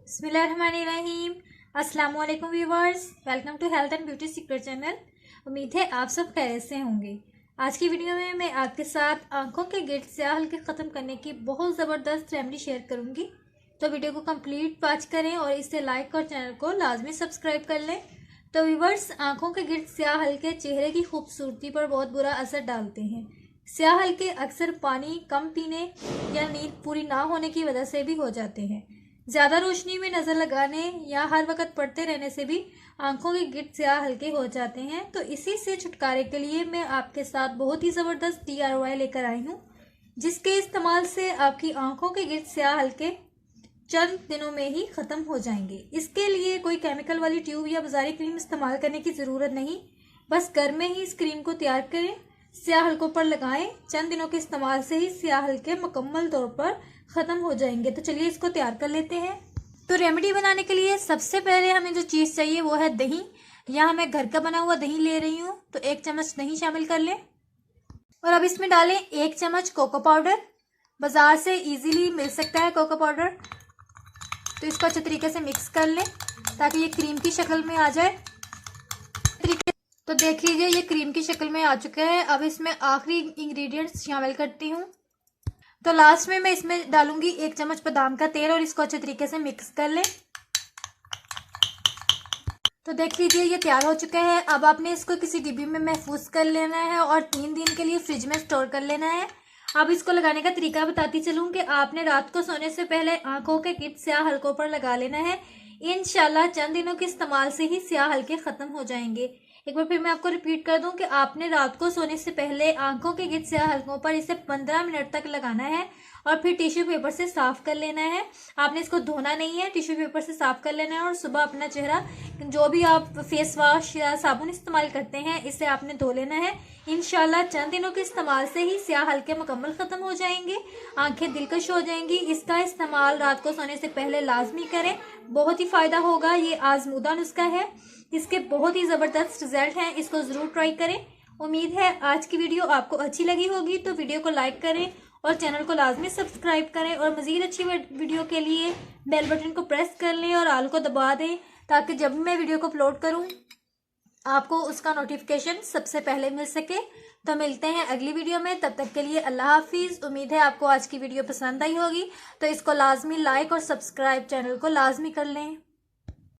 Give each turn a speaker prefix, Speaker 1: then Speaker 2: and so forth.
Speaker 1: बिस्मिल्लाहिर्रहमानिर्रहीम। अस्सलाम वालेकुम viewers, welcome to health and beauty secret channel. उम्मीद है आप सब खैरियत से होंगे। आज की वीडियो में मैं आपके साथ आंखों के गिर्द स्याह हल्के ख़त्म करने की बहुत ज़बरदस्त रेमेडी शेयर करूंगी। तो वीडियो को कंप्लीट वॉच करें और इसे लाइक और चैनल को लाजमी सब्सक्राइब कर लें। तो व्यूवर्स, आंखों के गिर्द स्याह हल्के चेहरे की खूबसूरती पर बहुत बुरा असर डालते हैं। स्याह हल्के अक्सर पानी कम पीने या नींद पूरी ना होने की वजह से भी हो जाते हैं। ज्यादा रोशनी में नजर लगाने या हर वक्त पढ़ते रहने से भी आंखों के गिर्द स्याह हल्के हो जाते हैं। तो इसी से छुटकारे के लिए मैं आपके साथ बहुत ही जबरदस्त DIY लेकर आई हूँ, जिसके इस्तेमाल से आपकी आंखों के गिर्द स्याह हल्के चंद दिनों में ही खत्म हो जाएंगे। इसके लिए कोई केमिकल वाली ट्यूब या बाजारी क्रीम इस्तेमाल करने की जरूरत नहीं, बस घर में ही इस क्रीम को तैयार करें, स्याह हल्कों पर लगाएं। चंद दिनों के इस्तेमाल से ही स्याह हल्के मुकम्मल तौर पर खत्म हो जाएंगे। तो चलिए इसको तैयार कर लेते हैं। तो रेमेडी बनाने के लिए सबसे पहले हमें जो चीज चाहिए वो है दही। यहाँ मैं घर का बना हुआ दही ले रही हूँ, तो 1 चम्मच दही शामिल कर लें। और अब इसमें डालें 1 चम्मच कोको पाउडर। बाजार से इजीली मिल सकता है कोको पाउडर। तो इसको अच्छे तरीके से मिक्स कर लें ताकि ये क्रीम की शक्ल में आ जाए। तो देख लीजिए ये क्रीम की शक्ल में आ चुका है। अब इसमें आखिरी इंग्रेडिएंट्स शामिल करती हूँ। तो लास्ट में मैं इसमें डालूंगी 1 चम्मच बादाम का तेल और इसको अच्छे तरीके से मिक्स कर लें। तो देख लीजिए ये तैयार हो चुका है। अब आपने इसको किसी डिब्बी में महफूज कर लेना है और 3 दिन के लिए फ्रिज में स्टोर कर लेना है। अब इसको लगाने का तरीका बताती चलूं कि आपने रात को सोने से पहले आंखों के गिर्द स्याह हल्कों पर लगा लेना है। इंशाल्लाह चंद दिनों के इस्तेमाल से ही स्याह हल्के खत्म हो जाएंगे। एक बार फिर मैं आपको रिपीट कर दूं कि आपने रात को सोने से पहले आंखों के गिर्द स्याह हल्कों पर इसे 15 मिनट तक लगाना है और फिर टिश्यू पेपर से साफ कर लेना है। आपने इसको धोना नहीं है, टिश्यू पेपर से साफ कर लेना है और सुबह अपना चेहरा जो भी आप फेस वॉश या साबुन इस्तेमाल करते हैं इसे आपने धो लेना है। इंशाल्लाह चंद दिनों के इस्तेमाल से ही स्याह हल्के मुकम्मल खत्म हो जाएंगे, आंखें दिलकश हो जाएंगी। इसका इस्तेमाल रात को सोने से पहले लाजमी करें, बहुत ही फायदा होगा। ये आजमूदा नुस्खा है, इसके बहुत ही जबरदस्त रिजल्ट हैं। इसको जरूर ट्राई करें। उम्मीद है आज की वीडियो आपको अच्छी लगी होगी। तो वीडियो को लाइक करें और चैनल को लाजमी सब्सक्राइब करें और मजीद अच्छी वीडियो के लिए बेल बटन को प्रेस कर लें और आल को दबा दें ताकि जब भी मैं वीडियो को अपलोड करूं आपको उसका नोटिफिकेशन सबसे पहले मिल सके। तो मिलते हैं अगली वीडियो में, तब तक के लिए अल्लाह हाफिज। उम्मीद है आपको आज की वीडियो पसंद आई होगी। तो इसको लाजमी लाइक और सब्सक्राइब चैनल को लाजमी कर लें।